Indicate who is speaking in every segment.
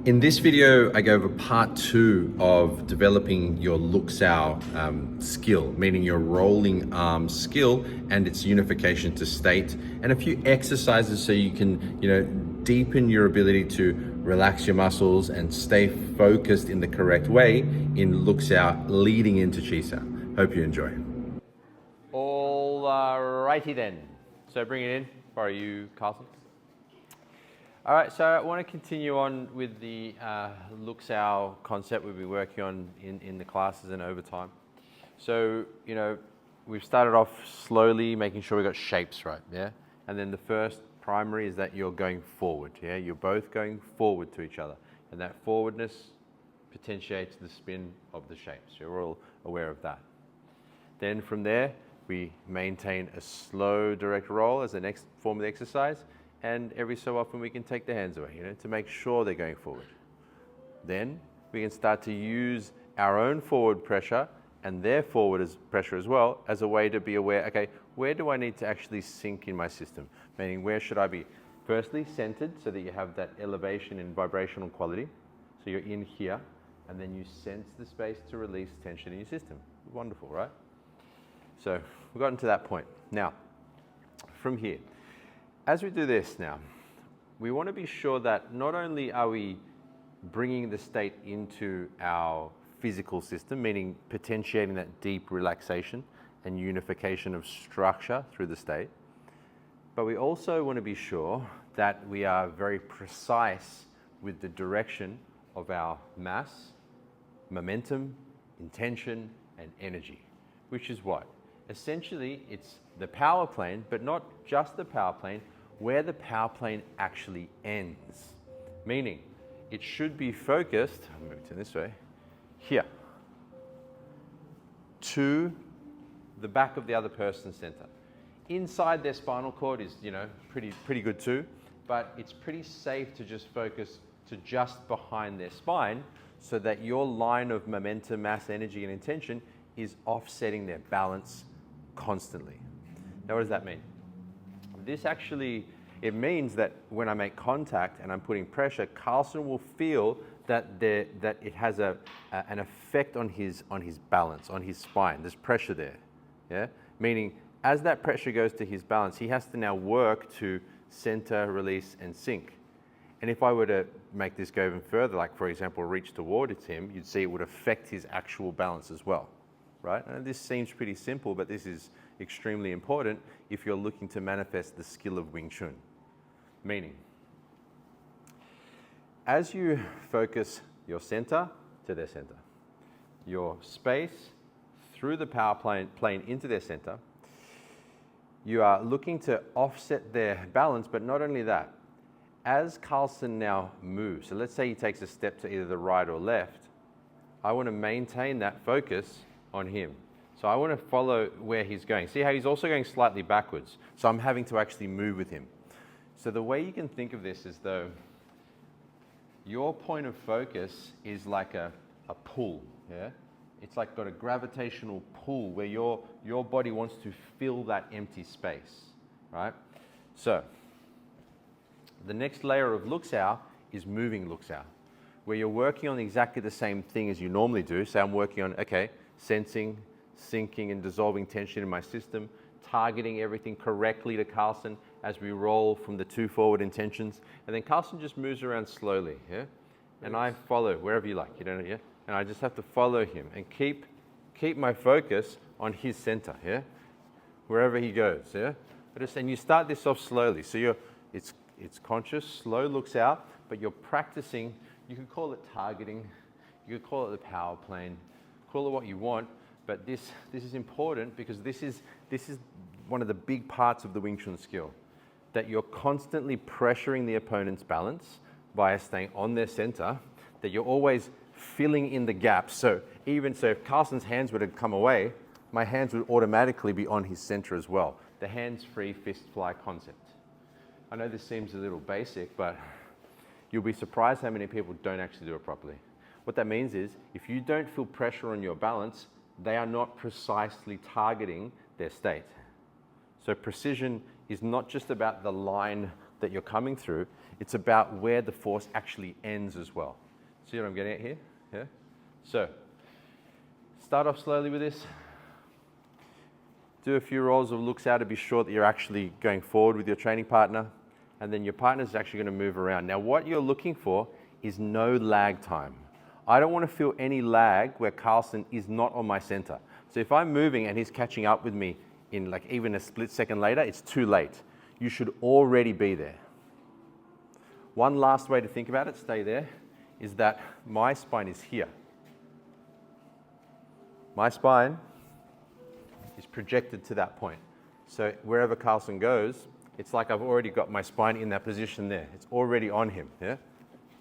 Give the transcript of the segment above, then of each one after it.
Speaker 1: In this video, I go over part 2 of developing your Luxao skill, meaning your rolling arm skill and its unification to state, and a few exercises so you can, deepen your ability to relax your muscles and stay focused in the correct way in Luxao leading into Qisa. Hope you enjoy.
Speaker 2: All righty then. So bring it in. Borrow you, Carlson. All right, so I want to continue on with the Luxao concept we've been working on in the classes and over time. So, we've started off slowly, making sure we got shapes right, yeah? And then the first primary is that you're going forward, yeah? You're both going forward to each other. And that forwardness potentiates the spin of the shapes. You're all aware of that. Then from there, we maintain a slow direct roll as the next form of the exercise. And every so often we can take the hands away, to make sure they're going forward. Then we can start to use our own forward pressure and their forward pressure as well as a way to be aware, okay, where do I need to actually sink in my system? Meaning, where should I be? Firstly, centered so that you have that elevation and vibrational quality. So you're in here, and then you sense the space to release tension in your system. Wonderful, right? So we've gotten to that point. Now, from here, as we do this now, we want to be sure that not only are we bringing the state into our physical system, meaning potentiating that deep relaxation and unification of structure through the state, but we also want to be sure that we are very precise with the direction of our mass, momentum, intention, and energy, which is what? Essentially, it's the power plane, but not just the power plane, where the power plane actually ends. Meaning, it should be focused, I'll move it this way, here, to the back of the other person's center. Inside their spinal cord is, pretty good too, but it's pretty safe to just focus to just behind their spine so that your line of momentum, mass, energy, and intention is offsetting their balance constantly. Now, what does that mean? This actually, it means that when I make contact and I'm putting pressure, Carlson will feel that it has an effect on his balance, on his spine. There's pressure there, yeah? Meaning, as that pressure goes to his balance, he has to now work to center, release, and sink. And if I were to make this go even further, like for example, reach towards him, you'd see it would affect his actual balance as well, right? And this seems pretty simple, but this is extremely important if you're looking to manifest the skill of Wing Chun. Meaning, as you focus your center to their center, your space through the power plane into their center, you are looking to offset their balance, but not only that, as Carlson now moves, so let's say he takes a step to either the right or left, I want to maintain that focus on him. So I want to follow where he's going. See how he's also going slightly backwards. So I'm having to actually move with him. So the way you can think of this is though your point of focus is like a pull, yeah? It's like got a gravitational pull where your body wants to fill that empty space, right? So the next layer of Luxao is moving Luxao, where you're working on exactly the same thing as you normally do. So I'm working on, okay, sensing, sinking and dissolving tension in my system, targeting everything correctly to Carlson as we roll from the two forward intentions. And then Carlson just moves around slowly, yeah? And I follow wherever you like, yeah? And I just have to follow him and keep my focus on his center, yeah? Wherever he goes, yeah? And you start this off slowly. So it's conscious, slow looks out, but you're practicing, you could call it targeting, you could call it the power plane, call it what you want, but this is important because this is one of the big parts of the Wing Chun skill, that you're constantly pressuring the opponent's balance via staying on their center, that you're always filling in the gaps. So even so, if Carlson's hands were to come away, my hands would automatically be on his center as well. The hands-free fist fly concept. I know this seems a little basic, but you'll be surprised how many people don't actually do it properly. What that means is, if you don't feel pressure on your balance, they are not precisely targeting their state. So precision is not just about the line that you're coming through. It's about where the force actually ends as well. See what I'm getting at here? Yeah? So, start off slowly with this. Do a few rolls of looks out to be sure that you're actually going forward with your training partner, and then your partner's actually going to move around. Now, what you're looking for is no lag time. I don't want to feel any lag where Carlson is not on my center. So if I'm moving and he's catching up with me in like even a split second later, it's too late. You should already be there. One last way to think about it, stay there, is that my spine is here. My spine is projected to that point. So wherever Carlson goes, it's like I've already got my spine in that position there. It's already on him, yeah?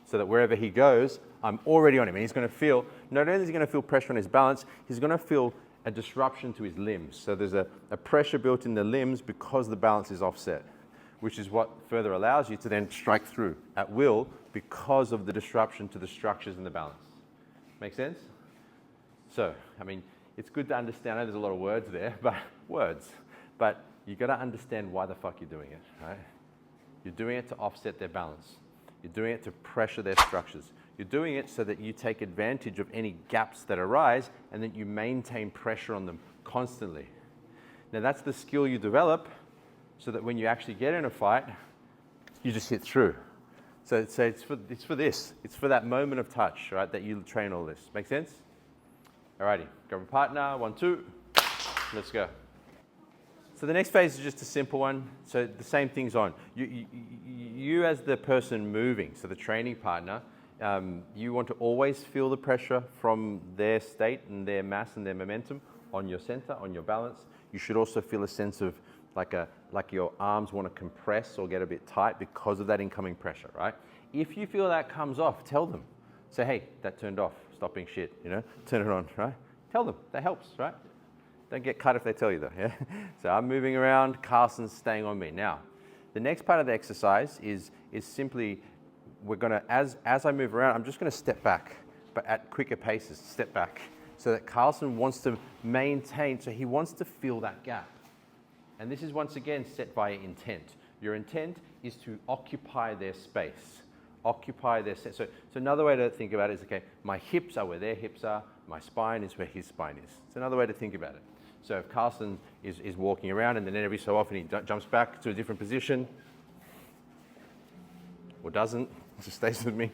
Speaker 2: So that wherever he goes, I'm already on him. And he's going to feel, not only is he going to feel pressure on his balance, he's going to feel a disruption to his limbs. So there's a pressure built in the limbs because the balance is offset, which is what further allows you to then strike through at will because of the disruption to the structures and the balance. Make sense? So, I mean, it's good to understand. I know there's a lot of words there, but you got to understand why the fuck you're doing it, right? You're doing it to offset their balance. You're doing it to pressure their structures. You're doing it so that you take advantage of any gaps that arise and that you maintain pressure on them constantly. Now that's the skill you develop so that when you actually get in a fight, you just hit through. So it's for this. It's for that moment of touch, right, that you train all this. Make sense? Alrighty, grab a partner, 1, 2, let's go. So the next phase is just a simple one. So the same thing's on. You as the person moving, so the training partner, you want to always feel the pressure from their state and their mass and their momentum on your center, on your balance. You should also feel a sense of like your arms want to compress or get a bit tight because of that incoming pressure, right? If you feel that comes off, tell them. Say, hey, that turned off. Stop being shit, you know? Turn it on, right? Tell them. That helps, right? Don't get cut if they tell you though, yeah? So I'm moving around, Carlson's staying on me. Now, the next part of the exercise is simply, we're gonna, as I move around, I'm just gonna step back, but at quicker paces, step back. So that Carlson wants to maintain, so he wants to fill that gap. And this is once again set by intent. Your intent is to occupy their space. Occupy their set. So another way to think about it is, okay, my hips are where their hips are, my spine is where his spine is. It's another way to think about it. So if Carlson is walking around and then every so often he jumps back to a different position, or doesn't, just stays with me.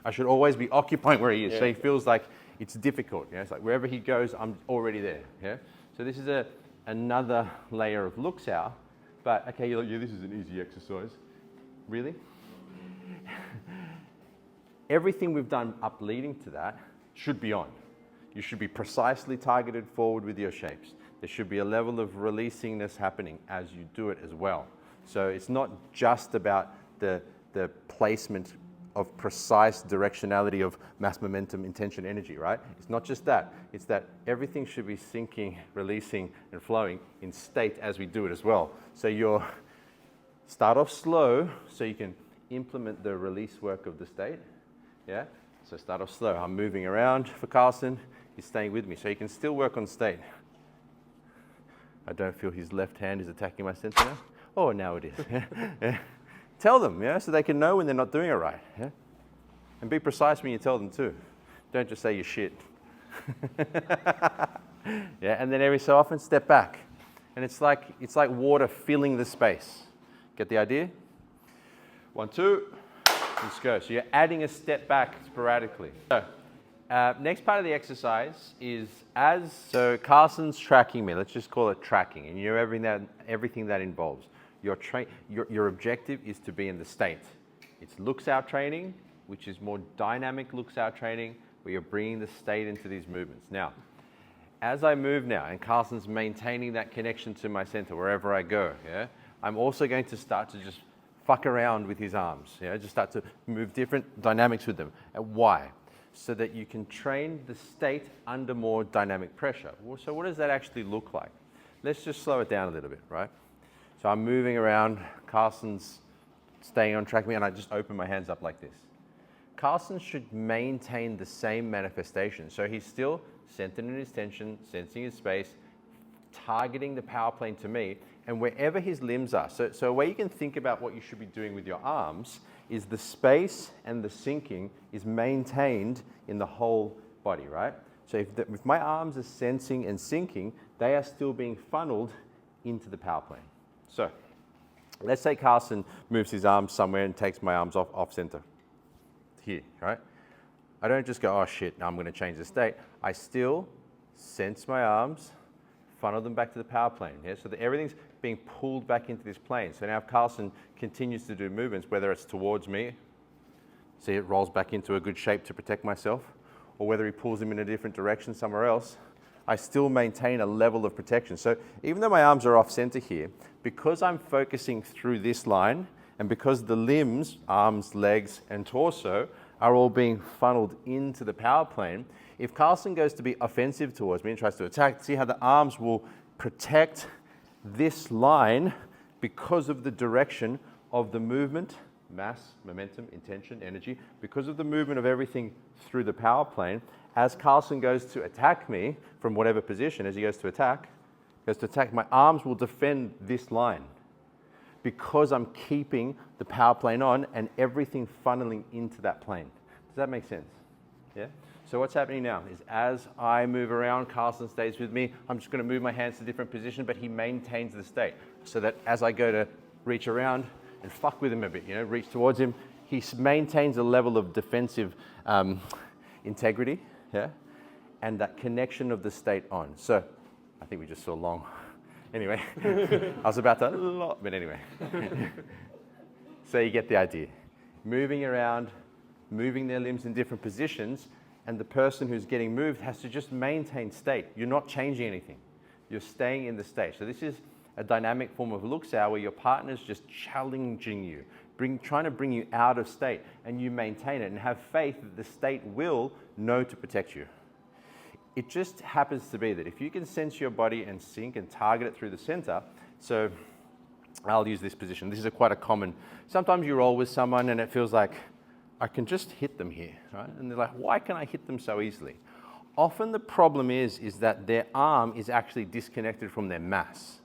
Speaker 2: I should always be occupying where he is, so he feels like it's difficult. Yeah? It's like wherever he goes, I'm already there. Yeah? So this is another layer of looks out. But okay, you're like, yeah, this is an easy exercise. Really? Everything we've done up leading to that should be on. You should be precisely targeted forward with your shapes. There should be a level of releasingness happening as you do it as well. So it's not just about the placement of precise directionality of mass, momentum, intention, energy, right? It's not just that. It's that everything should be syncing, releasing, and flowing in state as we do it as well. So you're start off slow so you can implement the release work of the state. Yeah? So start off slow. I'm moving around for Carlson. He's staying with me. So he can still work on state. I don't feel his left hand is attacking my center now. Oh, now it is. Yeah. Tell them, yeah, so they can know when they're not doing it right. Yeah? And be precise when you tell them too. Don't just say you're shit. Yeah, and then every so often step back. And it's like water filling the space. Get the idea? 1, 2, let's go. So you're adding a step back sporadically. So next part of the exercise is so Carlson's tracking me. Let's just call it tracking, and you're everything that involves. Your objective is to be in the state. It's looks out training, which is more dynamic looks out training, where you're bringing the state into these movements. Now, as I move now, and Carlson's maintaining that connection to my center wherever I go, yeah, I'm also going to start to just fuck around with his arms, yeah, just start to move different dynamics with them. And why? So that you can train the state under more dynamic pressure. So what does that actually look like? Let's just slow it down a little bit, right? So I'm moving around, Carlson's staying on track with me, and I just open my hands up like this. Carlson should maintain the same manifestation. So he's still centered in his tension, sensing his space, targeting the power plane to me, and wherever his limbs are. So a way you can think about what you should be doing with your arms is the space and the sinking is maintained in the whole body, right? So if my arms are sensing and sinking, they are still being funneled into the power plane. So let's say Carson moves his arms somewhere and takes my arms off center. Here, right? I don't just go, oh shit, now I'm going to change the state. I still sense my arms, funnel them back to the power plane. Yeah? So that everything's being pulled back into this plane. So now if Carson continues to do movements, whether it's towards me, see it rolls back into a good shape to protect myself, or whether he pulls him in a different direction somewhere else, I still maintain a level of protection. So even though my arms are off center here, because I'm focusing through this line, and because the limbs, arms, legs, and torso, are all being funneled into the power plane, if Carlson goes to be offensive towards me and tries to attack, see how the arms will protect this line because of the direction of the movement, mass, momentum, intention, energy, because of the movement of everything through the power plane. As Carlson goes to attack me from whatever position, as he goes to attack, my arms will defend this line because I'm keeping the power plane on and everything funneling into that plane. Does that make sense? Yeah? So what's happening now is as I move around, Carlson stays with me. I'm just going to move my hands to different positions, but he maintains the state so that as I go to reach around and fuck with him a bit, reach towards him, he maintains a level of defensive integrity, yeah, and that connection of the state on. So I think we just saw long. Anyway, I was about to, but anyway. So you get the idea. Moving around, moving their limbs in different positions, and the person who's getting moved has to just maintain state. You're not changing anything. You're staying in the state. So this is a dynamic form of luxao where your partner's just challenging you, trying to bring you out of state, and you maintain it and have faith that the state will know to protect you. It just happens to be that if you can sense your body and sink and target it through the center, so I'll use this position. This is quite a common, sometimes you roll with someone and it feels like, I can just hit them here, right? And they're like, why can I hit them so easily? Often the problem is that their arm is actually disconnected from their mass.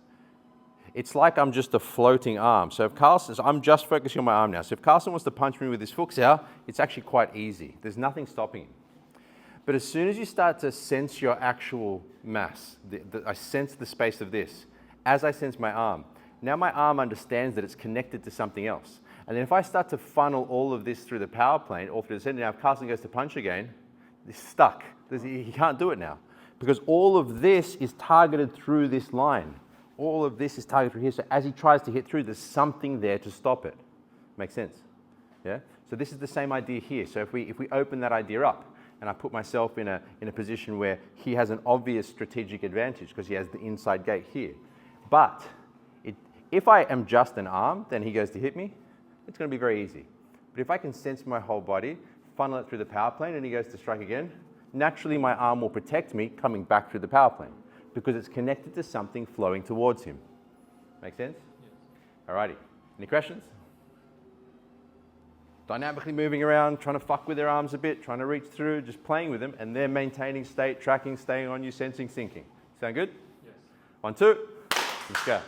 Speaker 2: It's like I'm just a floating arm. So if Carlson, I'm just focusing on my arm now. So if Carlson wants to punch me with his fuchsia, it's actually quite easy. There's nothing stopping him. But as soon as you start to sense your actual mass, I sense the space of this, as I sense my arm, now my arm understands that it's connected to something else. And then if I start to funnel all of this through the power plane, or through the center, now if Carlson goes to punch again, it's stuck. He can't do it now. Because all of this is targeted through this line. All of this is targeted through here. So as he tries to hit through, there's something there to stop it. Makes sense? Yeah? So this is the same idea here. So if we open that idea up, and I put myself in a position where he has an obvious strategic advantage because he has the inside gate here. But if I am just an arm, then he goes to hit me, it's going to be very easy. But if I can sense my whole body, funnel it through the power plane, and he goes to strike again, naturally my arm will protect me coming back through the power plane because it's connected to something flowing towards him. Make sense? Yes. Alrighty. Any questions? Dynamically moving around, trying to fuck with their arms a bit, trying to reach through, just playing with them, and they're maintaining state, tracking, staying on you, sensing, sinking. Sound good? Yes. 1, 2, let's go.